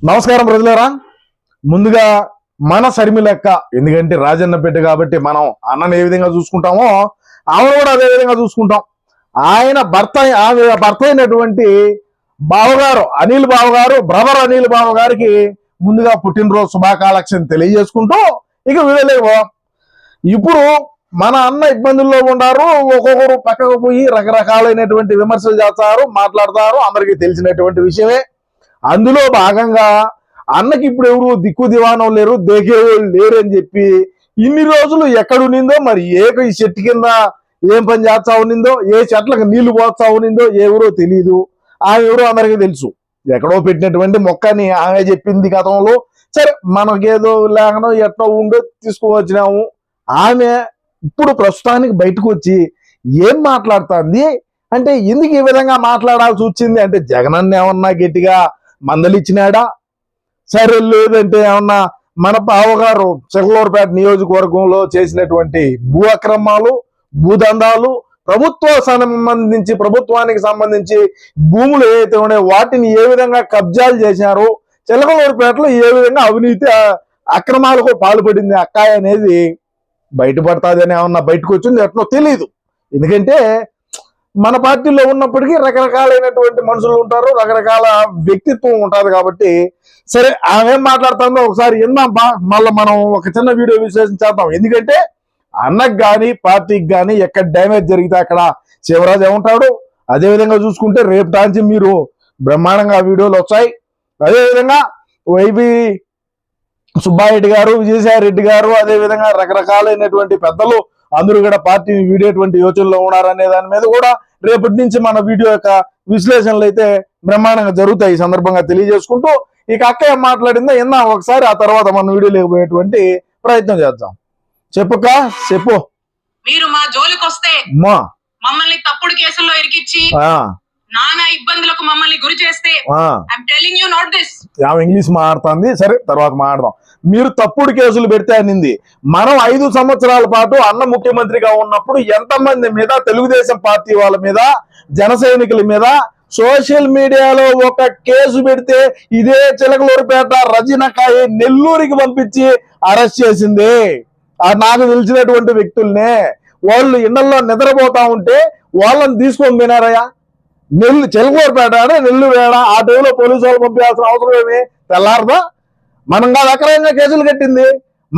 నమస్కారం ప్రజలారా. ముందుగా మన సరిమి లెక్క, ఎందుకంటే రాజన్న బిడ్డ కాబట్టి మనం అన్నని ఏ విధంగా చూసుకుంటామో ఆమెను కూడా అదే విధంగా చూసుకుంటాం. ఆమె భర్త అయినటువంటి బావగారు అనిల్ బావగారు, బ్రదర్ అనిల్ బావగారికి ముందుగా పుట్టినరోజు శుభాకాంక్షలు తెలియజేసుకుంటూ ఇక వీడలేవు. ఇప్పుడు మన అన్న ఇబ్బందుల్లో ఉన్నారు. ఒక్కొక్కరు పక్కకు పోయి రకరకాలైనటువంటి విమర్శలు చేస్తారు, మాట్లాడతారు, అందరికీ తెలిసినటువంటి విషయమే. అందులో భాగంగా అన్నకి ఇప్పుడు ఎవరు దిక్కు దివానం లేరు, దేకేవాళ్ళు లేరు అని చెప్పి ఇన్ని రోజులు ఎక్కడునిందో, మరి ఏ చెట్టు కింద ఏం పని చేస్తా ఉన్నిందో, ఏ చెట్లకు నీళ్లు పోస్తా ఉన్నిందో ఎవరో తెలియదు. ఆమె ఎవరో అందరికీ తెలుసు. ఎక్కడో పెట్టినటువంటి మొక్కని ఆమె చెప్పింది గతంలో. సరే, మనకేదో లేకనో ఎట్లా ఉందో తీసుకువచ్చినాము. ఆమె ఇప్పుడు ప్రస్తుతానికి బయటకు వచ్చి ఏం మాట్లాడుతుంది అంటే, ఎందుకు ఈ విధంగా మాట్లాడాల్సి వచ్చింది అంటే, జగనన్న ఏమన్నా గట్టిగా మందలిచ్చినాడా? సరే, లేదంటే ఏమన్నా మన బావగారు చిలకలూరుపేట నియోజకవర్గంలో చేసినటువంటి భూ అక్రమాలు, భూదందాలు, ప్రభుత్వానికి సంబంధించి భూములు ఏవైతే ఉన్నాయో వాటిని ఏ విధంగా కబ్జాలు చేశారో, చిలకలూరుపేటలో ఏ విధంగా అవినీతి అక్రమాలకు పాల్పడింది అక్కాయ అనేది బయటపడుతుందని ఏమన్నా బయటకు వచ్చింది ఎట్నో తెలియదు. ఎందుకంటే మన పార్టీలో ఉన్నప్పటికీ రకరకాలైనటువంటి మనుషులు ఉంటారు, రకరకాల వ్యక్తిత్వం ఉంటుంది. కాబట్టి సరే, ఆమె ఏం మాట్లాడుతుందో ఒకసారి విందాం. మళ్ళీ మనం ఒక చిన్న వీడియో విశ్లేషణ చేద్దాం. ఎందుకంటే అన్నకు కానీ పార్టీకి కానీ ఎక్కడ డ్యామేజ్ జరిగితే అక్కడ శివరాజు ఏమంటాడు. అదేవిధంగా చూసుకుంటే రేపు టాంచి మీరు బ్రహ్మాండంగా వీడియోలు వచ్చాయి. అదేవిధంగా వైబీ సుబ్బారెడ్డి గారు, విజయసాయి రెడ్డి గారు, అదేవిధంగా రకరకాలైనటువంటి పెద్దలు అందరూ కూడా పార్టీని వీడేటువంటి యోచనలో ఉన్నారనే దాని మీద కూడా రేపటి నుంచి మన వీడియో యొక్క విశ్లేషణలు అయితే బ్రహ్మాండంగా జరుగుతాయి. ఈ సందర్భంగా తెలియజేసుకుంటూ ఇక అక్క ఏం మాట్లాడిందో విన్నా ఒకసారి, ఆ తర్వాత మన వీడియో లేకపోయేటువంటి ప్రయత్నం చేద్దాం. చెప్పుక చెప్పు. మీరు మా జోలికి వస్తే మమ్మల్ని తప్పుడు కేసుల్లో ఇరికిచ్చి నానా ఇబ్బందులకు మమ్మల్ని గురి చేస్తే I'm telling you not this. English మాట్లాడుతుంది, సరే తర్వాత మాట్లాడదాం. మీరు తప్పుడు కేసులు పెడితే అనింది. మనం 5 సంవత్సరాల పాటు అన్న ముఖ్యమంత్రిగా ఉన్నప్పుడు ఎంతమంది మీద, తెలుగుదేశం పార్టీ వాళ్ళ మీద, జన సైనికుల మీద సోషల్ మీడియాలో ఒక కేసు పెడితే ఇదే చిలకలూరుపేట రజనకాయ నెల్లూరుకి పంపించి అరెస్ట్ చేసింది. నాకు తెలిసినటువంటి వ్యక్తుల్నే. వాళ్ళు ఇళ్లలో నిద్రపోతా ఉంటే వాళ్ళని తీసుకొని పోయినారయ్యా. చిలకలూరుపేట నెల్లూరు వేడ ఆ టైంలో పోలీసు వాళ్ళు పంపించాల్సిన అవసరం ఏమి? తెల్లారదా? మనం కాదు అక్రమంగా కేసులు కట్టింది.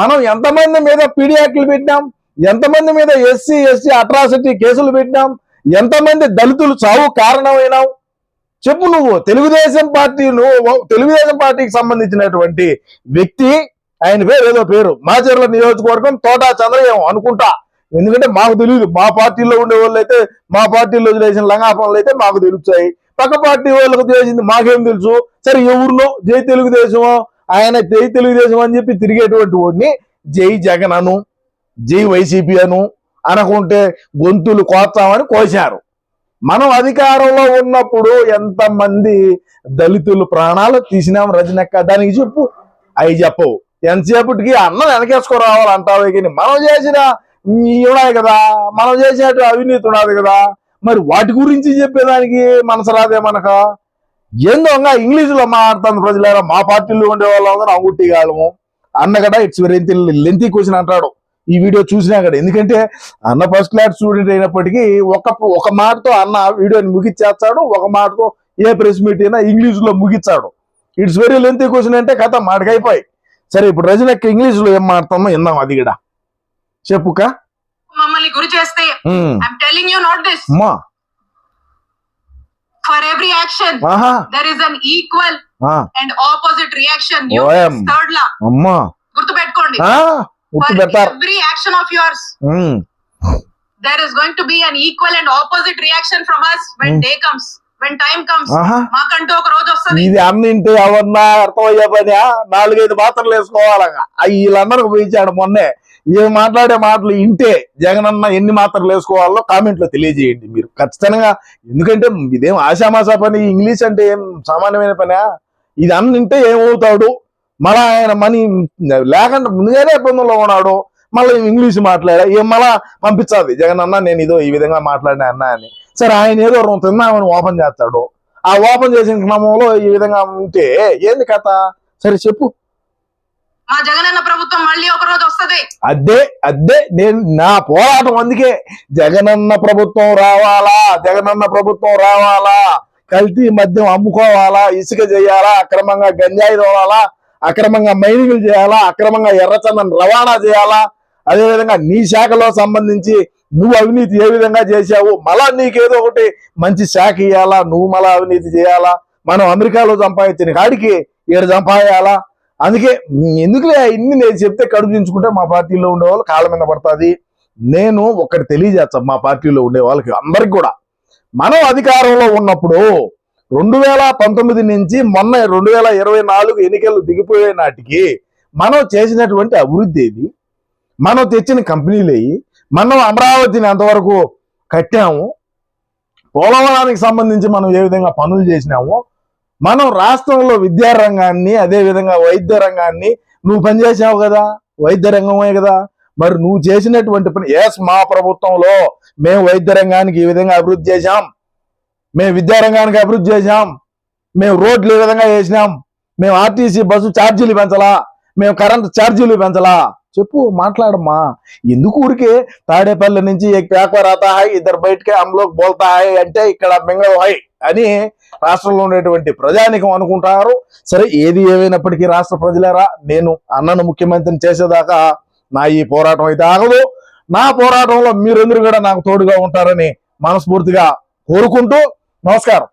మనం ఎంతమంది మీద పీడీ యాక్ట్లు పెట్టినాం, ఎంతమంది మీద ఎస్సీ ఎస్టీ అట్రాసిటీ కేసులు పెట్టినాం, ఎంతమంది దళితులు చావు కారణమైనావు చెప్పు. నువ్వు తెలుగుదేశం పార్టీకి సంబంధించినటువంటి వ్యక్తి, ఆయన పేరు ఏదో పేరు, మాచర్ల నియోజకవర్గం తోటా చంద్రయ్య అనుకుంటా. ఎందుకంటే మాకు తెలియదు. మా పార్టీలో ఉండే వాళ్ళు అయితే, మా పార్టీలో చేసిన లంగాపనలు అయితే మాకు తెలుస్తాయి. పక్క పార్టీ వాళ్ళకు చేసింది మాకేం తెలుసు? సరే, ఎవరినో జై తెలుగుదేశమో, ఆయన జై తెలుగుదేశం అని చెప్పి తిరిగేటువంటి వాడిని జై జగన్ అను, జై వైసీపీ అను అనుకుంటే గొంతులు కోస్తామని కోశారు. మనం అధికారంలో ఉన్నప్పుడు ఎంతమంది దళితులు ప్రాణాలు తీసినాం రజనక్క, దానికి చెప్పు. అవి చెప్పవు. ఎంతసేపటికి అన్నం వెనకేసుకురావాలంటావు. కానీ మనం చేసిన ఉన్నాయి కదా, మనం చేసేట అవినీతి ఉన్నది కదా, మరి వాటి గురించి చెప్పేదానికి మనసు రాదే మనక. ఏందో ఇంగ్లీష్లో మాట్లాడుతుంది ప్రజలారా. మా పార్టీలో ఉండే వాళ్ళందరూ అంగుట్టి కాలము అన్న కదా. ఇట్స్ వెరీ లెంతీ క్వశ్చన్ అంటాడు ఈ వీడియో చూసినా కదా. ఎందుకంటే అన్న ఫస్ట్ క్లాస్ స్టూడెంట్ అయినప్పటికీ ఒక మాటతో అన్న వీడియోని ముగిచ్చేస్తాడు, ఒక మాటతో ఏ ప్రెస్ మీట్ అయినా ఇంగ్లీష్లో ముగిస్తాడు. ఇట్స్ వెరీ లెంతీ క్వశ్చన్ అంటే కథ మాటకైపోయి. సరే, ఇప్పుడు రజనక్క ఇంగ్లీష్లో ఏం మాట్లాడతామో విందాం. అది కూడా చెప్పుక. మమ్మల్ని గురి చేస్తే I'm telling you not this. For every action, there is an equal and opposite reaction. You third law. గుర్తుపెట్టుకోండి. For every action of yours, there is going to be an equal and opposite reaction from us when day comes, when time comes. మాకంటూ ఒక రోజు వస్తుంది. ఇది అన్నింటి ఎవరన్నా అర్థమయ్యే పని. 4-5 మాత్రలు వేసుకోవాలగా. వీళ్ళందరికి పోయించాడు మొన్నే. ఏం మాట్లాడే మాటలు ఇంటే జగనన్న ఎన్ని మాత్రలు వేసుకోవాలో కామెంట్లో తెలియజేయండి మీరు ఖచ్చితంగా. ఎందుకంటే ఇదేం ఆశామాషా పని. ఇంగ్లీష్ అంటే ఏం సామాన్యమైన పనా? ఇది అన్నింటే ఏమవుతాడు? మళ్ళా ఆయన మనీ లేకుండా ముందుగానే ఇబ్బందుల్లో ఉన్నాడు. మళ్ళీ ఇంగ్లీష్ మాట్లాడా ఏం మళ్ళా పంపించాలి జగనన్న నేను ఇదో ఈ విధంగా మాట్లాడినా అన్నా అని. సరే, ఆయన ఏదో తిన్నామని ఓపెన్ చేస్తాడు. ఆ ఓపెన్ చేసిన క్రమంలో ఈ విధంగా ఉంటే ఏంది కథ? సరే చెప్పు. మా జగనన్న ప్రభుత్వం మళ్ళీ ఒక రోజు వస్తది. అదే నేను నా పోరాటం. అందుకే జగనన్న ప్రభుత్వం రావాలా, జగనన్న ప్రభుత్వం రావాలా, కల్తీ మద్యం అమ్ముకోవాలా, ఇసుక చేయాలా, అక్రమంగా గంజాయి తోలాలా, అక్రమంగా మైనింగ్లు చేయాలా, అక్రమంగా ఎర్రచందనం రవాణా చేయాలా, అదేవిధంగా నీ శాఖలో సంబంధించి నువ్వు అవినీతి ఏ విధంగా చేశావు, మళ్ళా నీకేదో ఒకటి మంచి శాఖ ఇవ్వాలా, నువ్వు మళ్ళా అవినీతి చేయాలా, మనం అమెరికాలో సంపాదించిన కాడికి ఏడు సంపాదించాలా. అందుకే ఎందుకులే ఇన్ని నేను చెప్తే కడుపుంచుకుంటే మా పార్టీలో ఉండే వాళ్ళు కాళ్ళ మీద పడుతుంది. నేను ఒకటి తెలియజేస్తాను మా పార్టీలో ఉండే వాళ్ళకి అందరికి కూడా, మనం అధికారంలో ఉన్నప్పుడు 2019 నుంచి మొన్న 2024 ఎన్నికలు దిగిపోయే నాటికి మనం చేసినటువంటి అభివృద్ధి ఏది, మనం తెచ్చిన కంపెనీలు ఏవి, మనం అమరావతిని ఎంతవరకు కట్టాము, పోలవరానికి సంబంధించి మనం ఏ విధంగా పనులు చేసినాము, మనం రాష్ట్రంలో విద్యారంగాన్ని, అదే విధంగా వైద్య రంగాన్ని, నువ్వు పనిచేసావు కదా, వైద్య రంగమే కదా, మరి నువ్వు చేసినటువంటి పని. మా ప్రభుత్వంలో మేము వైద్య రంగానికి ఈ విధంగా అభివృద్ధి చేశాం, మేము విద్యారంగానికి అభివృద్ధి చేశాం, మేము రోడ్లు ఈ విధంగా చేసినాం, మేము ఆర్టీసీ బస్సు ఛార్జీలు పెంచలా, మేము కరెంట్ ఛార్జీలు పెంచలా. చెప్పు, మాట్లాడమ్మా. ఎందుకు ఊరికే తాడేపల్లి నుంచి एक పేపర్ आता है इधर बैठ के हम लोग बोलता है అంటే ఇక్కడ బెంగళూరు హై అని రాష్ట్రంలో ఉండేటువంటి ప్రజానికం అనుకుంటారు. సరే, ఏది ఏమైనప్పటికీ రాష్ట్ర ప్రజలేరా, నేను అన్నను ముఖ్యమంత్రిని చేసేదాకా నా ఈ పోరాటం అయితే ఆగదు. నా పోరాటంలో మీరందరూ కూడా నాకు తోడుగా ఉంటారని మనస్ఫూర్తిగా కోరుకుంటూ నమస్కారం.